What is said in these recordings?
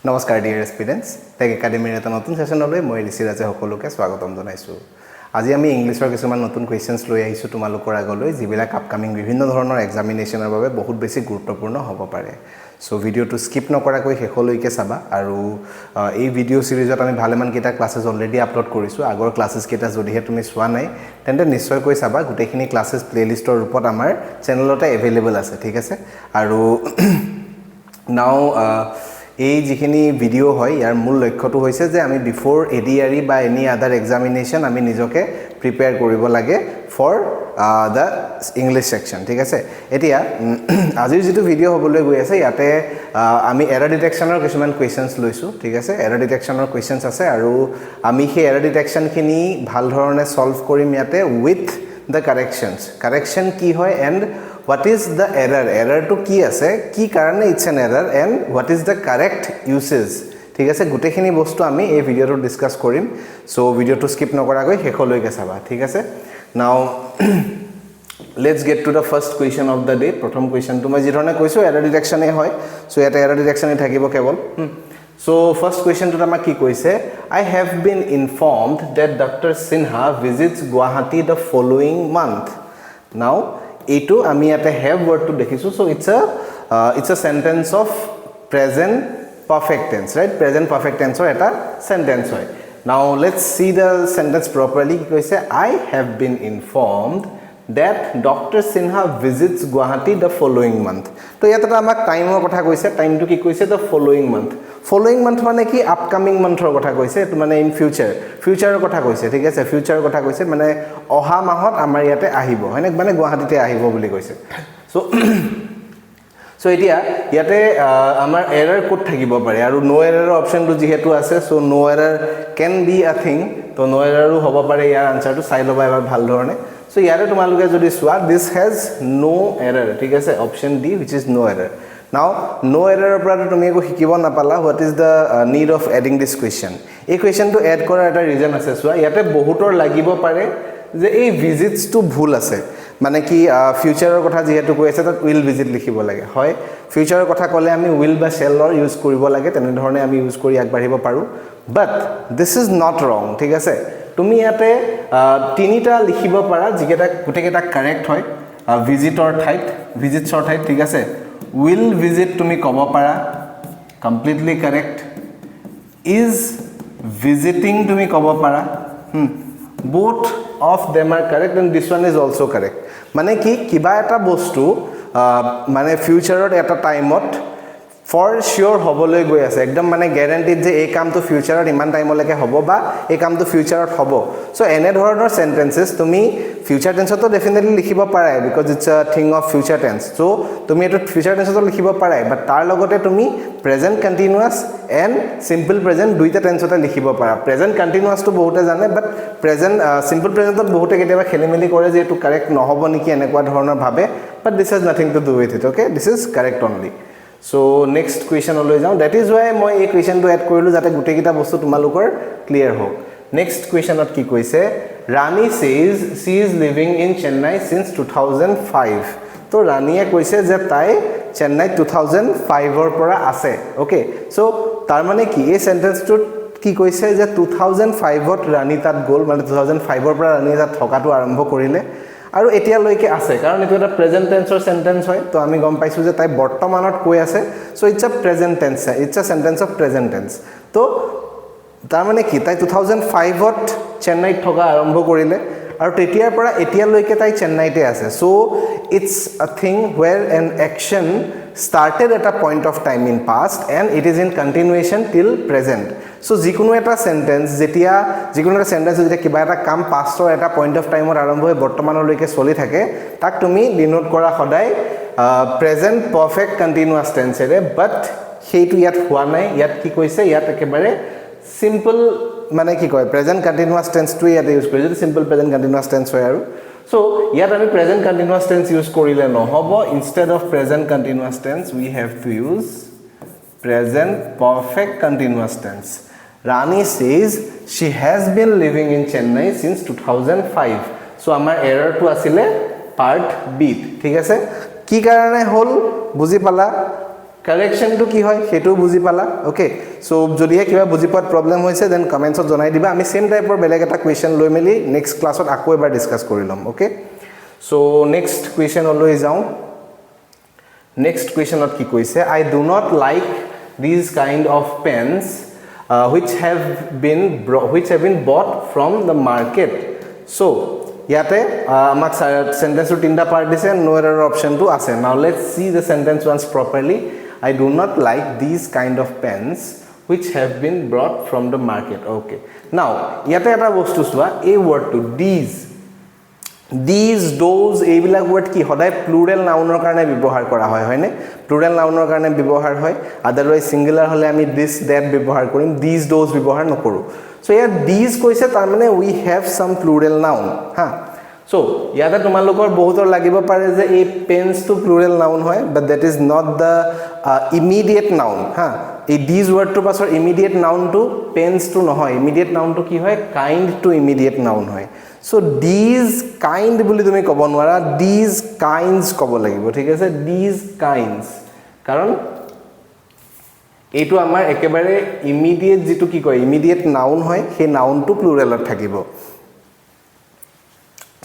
নমস্কাৰ dear এস্পিৰেন্টস tech একাডেমিৰ এটা নতুন সেশনলৈ মই ঋষিৰাজে সকলোকে স্বাগতম জনাইছো আজি আমি ইংলিছৰ কিছুমান নতুন কোৱেশ্চনছ লৈ আহিছো তোমালোকৰ আগলৈ যিবিলাক আপকামিং বিভিন্ন ধৰণৰ এক্সামিনেচনৰ বাবে বহুত বেছি গুৰুত্বপূৰ্ণ হ'ব পাৰে সো ভিডিওটো স্কিপ নকৰাকৈ শেষলৈকে চাবা আৰু এই ভিডিও সিৰিজত আমি ভালেমান কিটা ক্লাसेस অলৰেডি আপলোড কৰিছো আগৰ ক্লাसेस কিটা যদিহে তুমি চোৱা নাই তেন্তে নিশ্চয়কৈ চাবা গোটেইখিনি ক্লাसेस প্লেলিষ্টৰ ৰূপত আমাৰ চেনেলতে এভেইলেবল আছে ঠিক আছে আৰু নাও এই যিখিনি ভিডিও হয় ইয়াৰ মূল লক্ষ্যটো হৈছে যে আমি বিফোৰ ADRE বা এনি আদাৰ এক্সামিনেশন আমি নিজকে প্ৰিপেয়াৰ কৰিব লাগে ফৰ দা ইংলিশ সেকশন ঠিক আছে এতিয়া আজিৰ যেটো ভিডিও হ'বলৈ গৈ আছে ইয়াতে আমি এৰৰ ডিটেকশনৰ কিছুমান কোৱেশ্চনছ লৈছো ঠিক আছে এৰৰ ডিটেকশনৰ কোৱেশ্চনছ আছে আৰু আমি সেই এৰৰ ডিটেকশন খিনি ভাল ধৰণে সলভ কৰিম ইয়াতে উইথ the correction কি হয় and what is the error to কি আছে কি কাৰণে it's an error and what is the correct usage ঠিক আছে গুটেখিনি বস্তু আমি এই ভিডিওটো ডিসকাস কৰিম সো ভিডিওটো স্কিপ নকৰাকৈ শেষলৈকে চাবা ঠিক আছে now let's get to the first question of the day প্ৰথম কোৱেশ্চনটো মই যি ধৰণে কৈছো error detection এ হয় সো এটা error detection এ থাকিব কেৱল So first question to Tamaki koise I have been informed that Dr. Sinha visits Guwahati the following month. Now etu ami ate have word to dekhisu so it's a sentence of present perfect tense right present perfect tense or eta sentence hoy. Now let's see the sentence properly koise I have been informed that Dr. Sinha visits Guwahati the following month. To yata amak time or kotha koise time to ki koise the following month মানে কি upcoming মান্থৰ কথা কৈছে এটো মানে in ফিউচাৰৰ কথা কৈছে ঠিক আছে ফিউচাৰৰ কথা কৈছে মানে অহা মাহত আমাৰ ইয়াতে আহিব হয়নে মানে গুৱাহাটীতে আহিব বুলি কৈছে সো এতিয়া ইয়াতে আমাৰ এৰৰ কোড থাকিব পাৰে আৰু নো এৰৰ অপচনটো যেহেতু আছে so no error can be a thing তো নো এৰৰো হ'ব পাৰে ইয়াৰ আনসাৰটো চাই লবা এবাৰ ভাল ধৰণে সো ইয়াৰে তোমালোকে যদি সোৱা দিস হেজ নো এৰৰ ঠিক আছে option D which is no error. Now no error operator to me ko hikibo na pala what is the need of adding this question এই question to add kora eta reason ase soa yate bohutor lagibo pare je ei visits to bhul ase মানে কি ফিউচাৰৰ কথা যেহেতু কৈ আছে তাত will visit লিখিব লাগে হয় ফিউচাৰৰ কথা কলে আমি will বা shall ৰ ইউজ কৰিব লাগে তেনে ধৰণে আমি ইউজ কৰি আগবাঢ়িব পাৰো but this is not wrong ঠিক আছে তুমি ইয়াতে তিনিটা লিখিব পাৰা যিকেটা গুটেকেটা কাৰেক্ট হয় ভিজিটৰ ঠাইত ঠিক আছে will visit tumi kobo para completely correct is visiting tumi kobo para both of them are correct and this one is also correct mane ki kiba eta bostu mane future ot eta time ot for sure hoboloi goi ase ekdom mane guaranteed je ei kam to future ot iman time leke hobo ba ei kam to future ot hobo so ene dhoroner sentences tumi future tense to definitely likhibo parai because it's a thing of future tense so tumi eto future tense to likhibo parai but tar logote tumi present continuous and simple present duita tense ota likhibo para present continuous to bohote jane but present simple present to bohote keteba khelimeli kore je eto correct nohobo niki enekwa dhoroner bhabe but this has nothing to do with it okay this is correct only. So next question লৈ যাও that is why মই এই question to add কৰিলো যাতে গুটেকিটা বস্তু তোমালোকৰ clear হোক next question ত কি কৈছে Rani says she is living in Chennai since 2005 তো ৰাণীয়ে কৈছে যে তাই চেন্নাই 2005 ৰ পৰা আছে ওকে সো তাৰ মানে কি এই সেন্টেন্সটো কি কৈছে যে 2005 ত ৰাণী তাত গল মানে 2005 ৰ পৰা ৰাণী তাত থকাটো আৰম্ভ কৰিলে আৰু এতিয়া লৈকে আছে কাৰণ এটো এটা প্ৰেজেন্ট টেন্সৰ সেন্টেন্স হয় তো আমি গম পাইছো যে তাই বৰ্তমানত কৈ আছে so it's a present tense it's a sentence of present tense তো তাৰ মানে কি তাই 2005 ত চেন্নাইত থকা আৰম্ভ কৰিলে আৰু তেতিয়াৰ পৰা এতিয়া লৈকে তাই চেন্নাইতে আছে so it's a thing where an action started at a point of time in past and it is in continuation till present so যিকোনো এটা সেন্টেন্স যেতিয়া যিকোনো এটা সেন্টেন্স যেতিয়া কিবা এটা কাম পাষ্টৰ এটা পইণ্ট অফ টাইমত আৰম্ভ হৈ বৰ্তমানলৈকে চলি থাকে তাক তুমি ডিনোট কৰা সদায় প্ৰেজেন্ট পাৰফেক্ট কন্টিনিউয়াস টেন্সেৰে বাট সেইটো ইয়াত হোৱা নাই ইয়াত কি কৈছে ইয়াত একেবাৰে simple মানে কি কয় প্ৰেজেন্ট কন্টিনিউয়াস টেন্স টু ইয়াত ইউজ কৰি যদি সিম্পল প্ৰেজেন্ট কন্টিনিউয়াস টেন্স হয় আৰু সো ইয়াত আমি প্ৰেজেন্ট কন্টিনিউয়াস টেন্স ইউজ কৰিলে নহব instead of present continuous tense we have to use present perfect continuous tense Rani says she has been living in Chennai since 2005 so আমাৰ error to asile part b ঠিক আছে কি কাৰণে হল বুজি পালা কাৰেকশ্যনটো কি হয় সেইটো বুজি পালা ওকে সো যদি কিবা বুজি পোৱাত প্ৰবলেম হৈছে দেন কমেন্টছত জনাই দিবা আমি সেম টাইপৰ বেলেগ এটা কোৱেশ্চন লৈ মেলি নেক্সট ক্লাছত আকৌ এবাৰ ডিসকাস কৰি লম ওকে সো নেক্সট কোৱেশ্চন লৈ যাও নেক্সট কোৱেশ্চনত কি কৈছে I do not like these kind of pens which have been bought from the market so yate amak sentence to tinda part dise no error option to ase now let's see the sentence once properly I do not like these kind of pens which have been brought from the market okay now yate eta bostu swa a word to these those এইবিলাক word কি সদায় plural nounৰ কাৰণে ব্যৱহাৰ কৰা হয় হয়নে plural nounৰ কাৰণে ব্যৱহাৰ হয় otherwise singular হলে আমি this that ব্যৱহাৰ কৰিম these those ব্যৱহাৰ নকৰো so ইয়াত these কৈছে তাৰ মানে we have some plural noun হা so ইয়াতে তোমালোকৰ বহুতৰ লাগিব পাৰে যে এই pens to plural noun হয় but that is not the immediate noun হা এই these word to পাছৰ immediate noun to pens to নহয় immediate noun to কি হয় kind to immediate noun হয় so these kind বুলি তুমি ক'ব নোৱাৰা these kinds ক'ব লাগিব ঠিক আছে these kinds কাৰণ এইটো আমাৰ একেবাৰে immediate যেটো কি কয় immediate noun হয় সেই noun to plural ত থাকিব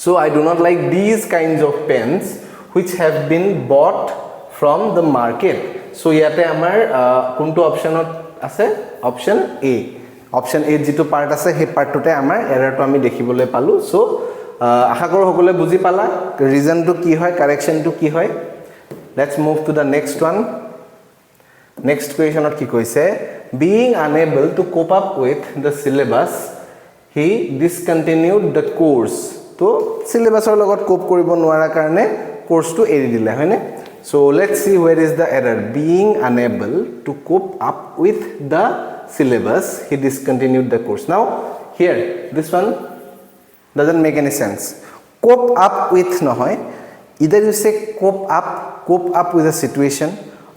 so I do not like these kinds of pens which have been bought from the market so ইয়াতে আমাৰ কোনটো অপচনত আছে অপচন A option A যেটো পাৰ্ট আছে হে পাৰ্টটোতে আমাৰ এৰৰটো আমি দেখিবলৈ পালো সো আশা কৰো সকলে বুজি পালা ৰিজনটো কি হয় কাৰেকশ্যনটো কি হয় let's move to the next one next কোৱেশ্চনত কি কৈছে being unable to cope up with the syllabus he discontinued the course তো syllabusৰ লগত কোপ কৰিব নোৱাৰা কাৰণে কোৰ্সটো এৰি দিলে হয়নে so let's see where is the error being unable to cope up with the syllabus he discontinued the course now here this one doesn't make any sense cope up with nohoy either you say cope up with a situation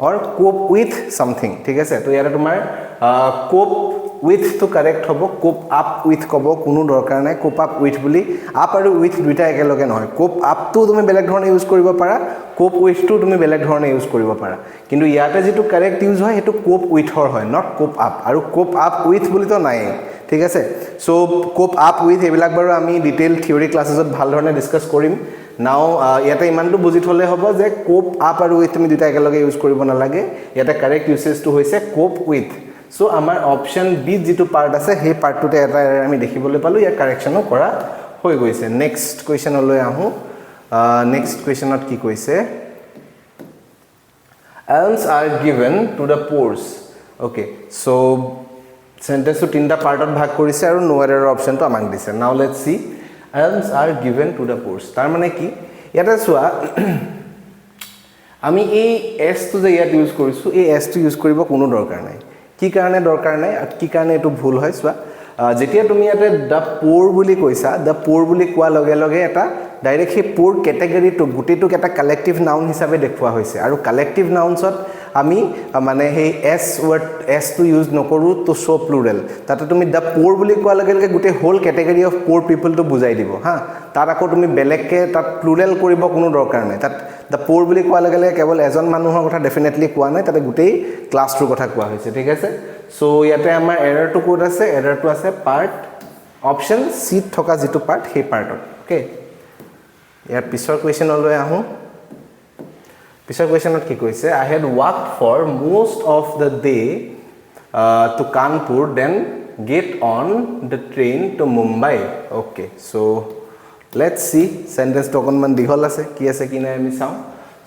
or cope with something ঠিক আছে তো ইয়াতে তোমাৰ cope with to correct hobo cope up with kobo কোনো দৰকাৰ নাই cope up with বুলি up আৰু with দুইটা একেলগে নহয় cope up to তুমি বেলেগ ধৰণে ইউজ কৰিব পাৰা cope with to তুমি বেলেগ ধৰণে ইউজ কৰিব পাৰা কিন্তু ইয়াতে যেটো কাৰেক্ট ইউজ হয় হেতু cope with হৰ হয় not cope up আৰু cope up with বুলি তো নাই ঠিক আছে সো cope up with এবিলাক বাৰু আমি ডিটেইল থিওৰি ক্লাছেছত ভাল ধৰণে ডিসকাস কৰিম নাও ইয়াতে ইমানটো বুজি থলে হ'ব যে cope up আৰু with তুমি দুইটা একেলগে ইউজ কৰিব নালাগে ইয়াতে কাৰেক্ট ইউজেজটো হৈছে cope with so আমাৰ অপচন বি যেটো পাৰ্ট আছে সেই পাৰ্টটোতে এটা আমি দেখিবলৈ পালো ইয়াৰ কাৰেকশ্যনো কৰা হৈ গৈছে নেক্সট কোৱেশ্চনলৈ আহো নেক্সট কোৱেশ্চনত কি কৈছে alms are given to the poors okay so sentence to তিনটা পাৰ্টত ভাগ কৰিছে আৰু no error অপচনটো আমাক দিছে now let's see alms are given to the poors তাৰ মানে কি ইয়াতে চোৱা আমি এই s টো যে ইয়াত ইউজ কৰিছো এই s টো ইউজ কৰিব কোনো দৰকাৰ নাই কি কাৰণে দৰকাৰ নাই আৰু কি কাৰণে এটো ভুল হয় চোৱা যেতিয়া তুমি ইয়াতে দা পোৰ বুলি কৈছা দা পোৰ বুলি কোৱা লগে লগে এটা ডাইৰেক্ট হে পোৰ ক্যাটেগৰীটো গুটিটোক এটা কালেক্টিভ নাউন হিচাপে দেখুৱা হৈছে আৰু কালেক্টিভ নাউনছত আমি মানে হে s word s to use নকৰো to show plural তাতে তুমি দা পোৰ বুলি কোৱা লগে লগে গুটি হোল ক্যাটেগৰী অফ পোৰ পিপল to বুজাই দিব হা তাৰ আকৌ তুমি বেলেগকে তাত প্লুৰাল কৰিব কোনো দৰকাৰ নাই তাত দা পোৰ বুলি কোৱা লগে লগে কেৱল এজন মানুহৰ কথা ডেফিনেটলি কোৱা নাই তাতে গুটেই ক্লাছটোৰ কথা কোৱা হৈছে ঠিক আছে সো ইয়াতে আমাৰ এৰৰটো কোড আছে এৰৰটো আছে পাৰ্ট অপচন সি থকা যেটো পাৰ্ট হে পাৰ্টত ওকে ইয়াৰ পিছৰ কোৱেশ্চনলৈ আহো পিছৰ কোৱেশ্চনত কি কৈছে I had walked for most of the day to Kanpur then get on the train to Mumbai okay so let's see sentence to অকনমান দীঘল আছে কি আছে কি নাই আমি চাও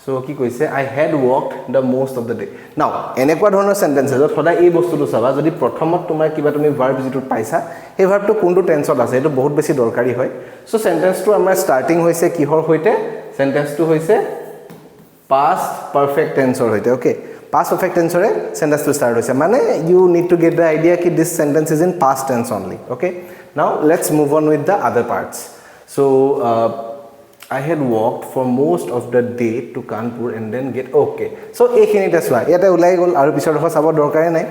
so কি কৈছে I had walked the most of the day now এনেকুৱা ধৰণৰ সেন্টেন্সেছত সদায় এই বস্তুটো চাবা যদি প্ৰথমত তোমাৰ কিবা তুমি ভাৰ্ব যেটো পাইছা এই ভাৰ্বটো কোনটো টেন্সত আছে এটো বহুত বেছি দৰকাৰী হয় so সেন্টেন্সটো আমাৰ স্টাৰ্টিং হৈছে কিহৰ হৈতে সেন্টেন্সটো হৈছে past perfect tense or hoite okay past perfect tense ore sentence to start hoise mane you need to get the idea ki this sentence is in past tense only okay now let's move on with the other parts so I had walked for most of the day to Kanpur and then get okay so ekhinita swa yata ulai gol aru pisor ho sabo dorkare nai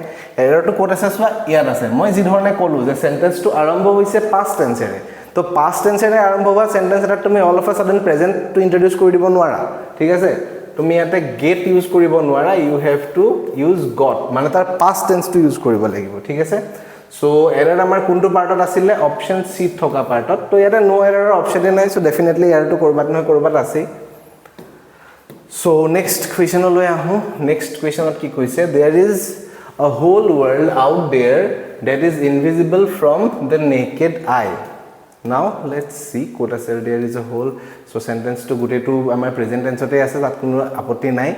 error to quote ase swa yat ase moi ji dhorne kolu je sentence to arambho hoise past tense ere to past tense ere arambho howa sentence eta tumi all of a sudden present to introduce kori dibo nwara thik ase তুমি ইয়াতে get use কৰিব নোৱাৰা you have to use got মানে তাৰ past tense টো use কৰিব লাগিব ঠিক আছে সো এৰৰ আমাৰ কোনটো পাৰ্টত আছিল অপচন সি থকা পাৰ্টত তো ইয়াতে নো এৰৰ অপচনে নাই সো ডেফিনেটলি এৰৰটো কৰবাত নহয় কৰবাত আছে সো নেক্সট কোৱেশ্চনলৈ আহো নেক্সট কোৱেশ্চনত কি কৈছে there is a whole world out there that is invisible from the naked eye now let's see quote as there is a whole so sentence to gute to amar present tense ote ase tat kono apotti nai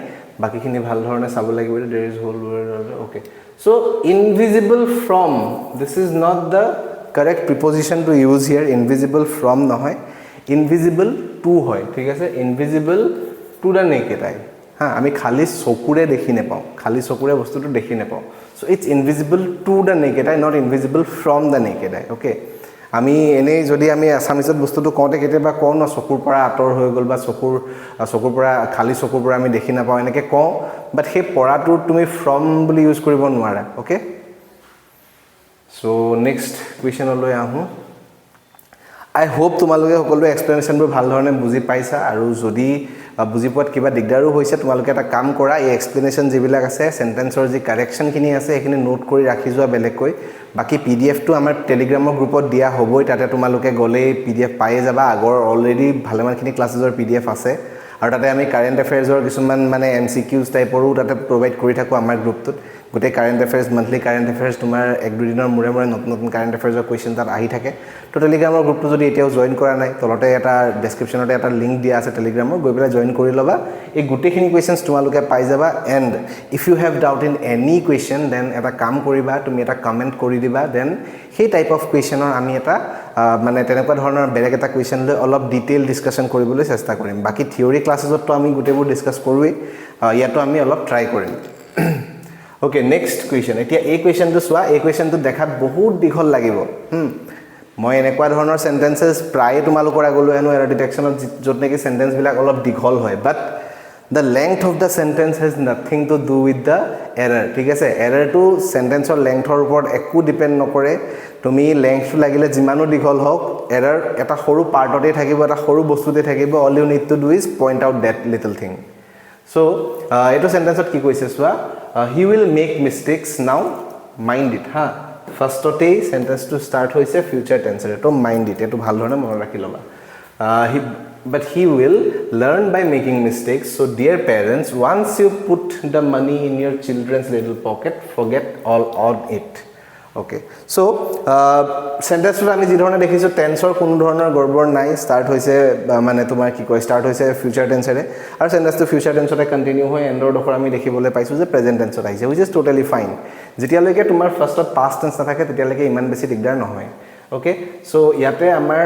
baki khini bhal dhorone sabo lagibo there is whole world okay so invisible from this is not the correct preposition to use here invisible from nohoy invisible to hoy thik ase invisible to the naked eye ha ami khali sokure dekhi ne pau khali sokure bostu to dekhi ne pau so it's invisible to the naked eye not invisible from the naked eye okay আমি এনে যদি আমি আসামিছত বস্তুটো কোতে কেতেবা কোন না চকুৰ পৰা আতৰ হৈ গল বা চকুৰ পৰা খালি চকুৰ পৰা আমি দেখি না পাও এনেকে ক বাট হে পৰাটো তুমি ফ্ৰম বুলি ইউজ কৰিব নোৱাৰা ওকে সো নেক্সট কোৱেশ্চনলৈ আহো আই হোপ তোমালোকে সকলো এক্সপ্লেনেশনবোৰ ভাল ধৰণে বুজি পাইছা আৰু যদি বুজি পোৱাত কিবা দিগদাৰো হৈছে তোমালোকে এটা কাম কৰা এই এক্সপ্লেনেশন যিবিলাক আছে সেন্টেন্সৰ যি কাৰেকচন খিনি আছে এখিনি নোট কৰি ৰাখি যোৱা বেলেগকৈ বাকি পিডিএফ টো আমাৰ টেলিগ্ৰামৰ গ্ৰুপত দিয়া হ'বই তাতে তোমালোকে গলে পিডিএফ পাই যাবা আগৰ অলৰেডি ভালেমানখিনি ক্লাছেছৰ পিডিএফ আছে আৰু তাতে আমি কাৰেন্ট এফেয়াৰ্সৰ কিছুমান মানে এমসিকিউজ টাইপৰো তাতে প্ৰভাইড কৰি থাকো আমাৰ গ্ৰুপটোত গোটে কাৰেন্ট এফেয়াৰ্স মান্থলি কাৰেন্ট এফেয়াৰ্স তোমাৰ এক দুই দিনৰ মুৰে মুৰে নতুন নতুন কাৰেন্ট এফেয়াৰ্সৰ কোৱেশ্চন তাত আহি থাকে তো টেলিগ্ৰামৰ গ্ৰুপটো যদি এতিয়াও জয়েন কৰা নাই তলতে এটা ডেসক্ৰিপচনতে এটা লিংক দিয়া আছে টেলিগ্ৰামৰ গৈ পেলাই জয়েন কৰি লবা এই গোটেখিনি কোৱেশ্চনস তোমালোকে পাই যাবা and if you have doubt in any question then এটা কাম কৰিবা তুমি এটা কমেন্ট কৰি দিবা দেন সেই টাইপ অফ কোৱেশ্চনৰ আমি এটা মানে তেনেকুৱা ধৰণৰ বেলেগ এটা কোৱেশ্চন লৈ অলপ ডিটেইল ডিসকাশন কৰিবলৈ চেষ্টা কৰিম বাকি থিওৰি ক্লাছেছত তো আমি গোটেবোৰ ডিসকাস কৰোৱে ইয়াতো আমি অলপ ট্ৰাই কৰিম Okay, next question. এতিয়া এই কোৱেশ্চনটো সোৱা এই কোৱেশ্চনটো দেখাত বহুত দীঘল লাগিব মই এনেকুৱা ধৰণৰ সেন্টেন্সেস প্ৰায় তোমালোকৰ আগলৈ এনো এৰৰ ডিটেকচনত যত নেকি সেন্টেন্স বিলাক অলপ দীঘল হয় বাট the length of the sentence has nothing to do with the error ঠিক আছে error to sentence or length or ওপৰত একো ডিপেন্ড নকৰে তুমি length লাগিলে যিমানো দীঘল হওক error এটা সৰু পাৰ্টতে থাকিব এটা সৰু বস্তুতে থাকিব all you need to do is point out that little thing so eto sentence ot ki koise soa he will make mistakes now mind it ha first ote sentence to start hoise future tense to mind it eto bhal dhorone mon rakhi loba but he will learn by making mistakes so dear parents once you put the money in your children's little pocket forget all on it okay so sentence to ami ji dhorone dekhiso tense or kono dhoroner gorbor nai start hoise mane tomar ki koi start hoise future tense re aru sentence to future tense ore continue hoy end odor ami dekhibole paisu je present tense ore aise which is totally fine jetia leke tomar first or past tense na thake tetia leke iman beshi digdar nohoy okay so yate amar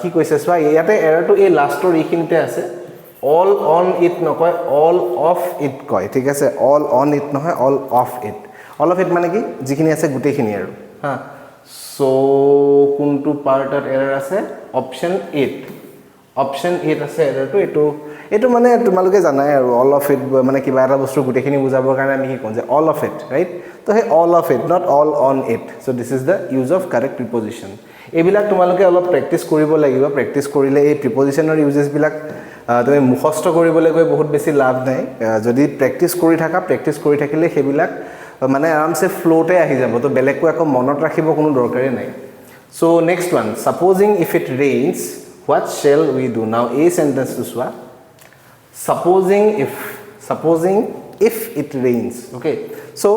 ki koise swa yate error to a last or ikhinite ase all on it nokoy all of it koy thik ase all on it nohoy all of it all of it মানে কি যিখিনি আছে গুটেখিনি আৰু হা so কোনটো পাৰ্টত error আছে option 8 আছে এৰৰটো এটো মানে তোমালোকে জানাই আৰু all of it মানে কিবা এটা বস্তু গুটেখিনি বুজাবৰ কাৰণে আমি কি কোন যে all of it right তো হে all of it not all on it so this is the use of correct preposition এবিলাক তোমালোকে অলপ প্ৰেক্টিস কৰিব লাগিব প্ৰেক্টিস কৰিলে এই প্ৰিপজিশনৰ ইউজেস বিলাক তুমি মুখস্থ কৰিবলৈ গৈ বহুত বেছি লাভ নাই যদি প্ৰেক্টিস কৰি থাকিলে হেবিলাক মানে আৰামসে ফ্লোতে আহি যাব তো বেলেগকো একো মনত ৰাখিব কোনো দৰকাৰে নাই so next one supposing if it rains what shall we do now a sentence to soa supposing if it rains okay so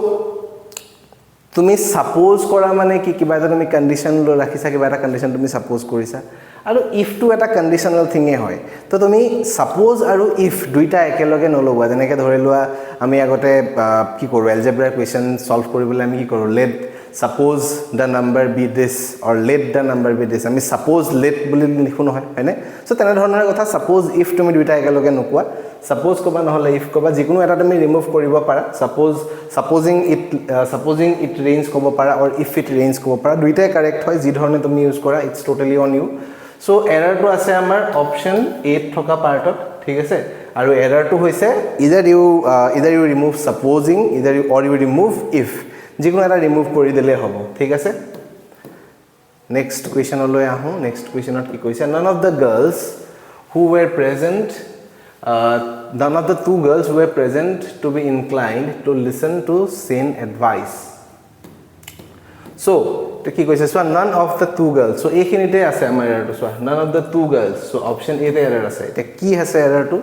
তুমি সাপোজ কৰা মানে কি কিবা এটা তুমি কন্ডিশন ল ৰাখিছা কিবা এটা কন্ডিশন তুমি সাপোজ কৰিছা আৰু ইফ টু এটা কন্ডিশনাল থিংয়ে হয় তো তুমি সাপোজ আৰু ইফ দুইটা একেলগে নলবা যেনেকৈ ধৰি লোৱা আমি আগতে কি কৰো এলজেব্ৰা কোৱেশ্চন সলভ কৰিবলৈ আমি কি কৰো let suppose the number be this or let the number be this আমি suppose let বুলি লিখো নহয় হয়নে সো তেনে ধৰণৰ কথা suppose if তুমি দুইটা একেলগে নকোৱা suppose কবা নহলে if কবা যিকোনো এটা তুমি ৰিমুভ কৰিব পাৰা supposing it rains কব পাৰা or if it rains কব পাৰা দুইটাই কাৰেক্ট হয় যি ধৰণে তুমি ইউজ কৰা it's totally on you so error to আছে আমাৰ অপচন 8 থকা পাৰ্টত ঠিক আছে আৰু error to হৈছে either you remove supposing or you remove if যিকোনো এটা ৰিমুভ কৰি দিলে হ'ব ঠিক আছে নেক্সট কোৱেশ্চনলৈ আহো নেক্সট কোৱেশ্চনত কি কৈছে none of the girls who were present none of the two girls were present to be inclined to listen to sane advice. So কি কৈছে so none of the two girls so এইখিনিতে আছে আমাৰ এৰৰটো so none of the two girls so option A তে error আছে এটা কি আছে এৰৰটো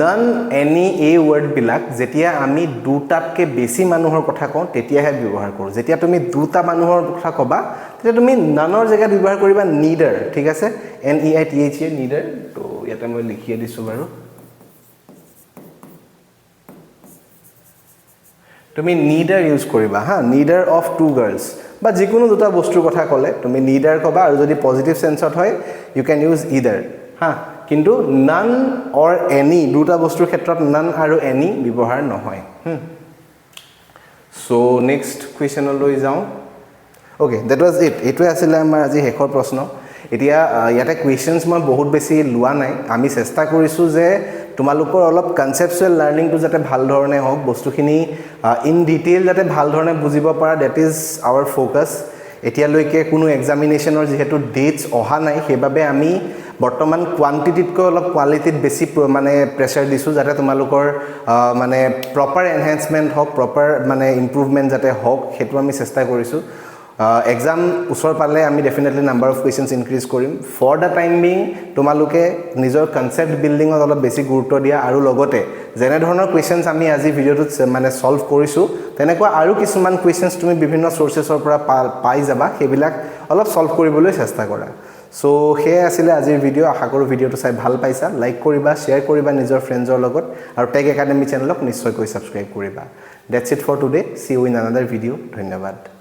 none any a word বিলাক যেতিয়া আমি দুটাতকে বেছি মানুহৰ কথা কওঁ তেতিয়াহে ব্যৱহাৰ কৰো যেতিয়া তুমি দুটা মানুহৰ কথা কবা তেতিয়া তুমি নানৰ জায়গাত ব্যৱহাৰ কৰিবা neither ঠিক আছে n e i t h e neither তো ইয়াতে মই লিখি দিছো বাৰু তুমি neither ইউজ কৰিবা হা neither of two girls বা যিকোনো দুটা বস্তুৰ কথা ক'লে তুমি neither কবা আৰু যদি পজিটিভ সেন্সত হয় you can use either হা কিন্তু none or any দুটা বস্তুৰ ক্ষেত্ৰত none আৰু any ব্যৱহাৰ নহয় so next question লৈ যাও okay that was it এটো আছিল আমাৰ আজি হেকৰ প্ৰশ্ন এতিয়া ইয়াতে কোৱেশ্চনস মই বহুত বেছি লোৱা নাই আমি চেষ্টা কৰিছো যে তোমালোকৰ অলপ কনসেপচুৱেল লাৰ্নিং টু যাতে ভাল ধৰণে হওক বস্তুখিনি ইন ডিটেইল যাতে ভাল ধৰণে বুজিব পাৰা দ্যাট ইজ आवर ফোকাস এতিয়ালৈকে কোনো এক্সামিনেশনৰ যেহেতু ডেটস অহা নাই হেবাবে আমি বৰ্তমান কোয়ান্টিটিতকৈ অলপ কোৱালিটিত বেছি মানে প্ৰেসাৰ দিছো যাতে তোমালোকৰ মানে প্ৰপাৰ এনহান্সমেন্ট হওক প্ৰপাৰ মানে ইমপ্ৰুভমেন্ট যাতে হওক হেতু আমি চেষ্টা কৰিছো exam usor palle ami definitely number of questions increase korim for the time being tomaluke nijor concept building ot olop basic gurutto dia aru logote jene dhonor questions ami aji video tut mane solve korisu tenekwa aru kisuman questions tumi bibhinno sources or pora pai jaba hebilak olop solve koriboloi chesta kora so he asile ajir video asha koru video to sai bhal paisa like koriba share koriba nijor friends or logot aru tag academy channel ok nischoy koi subscribe koriba that's it for today see you in another video dhonyabad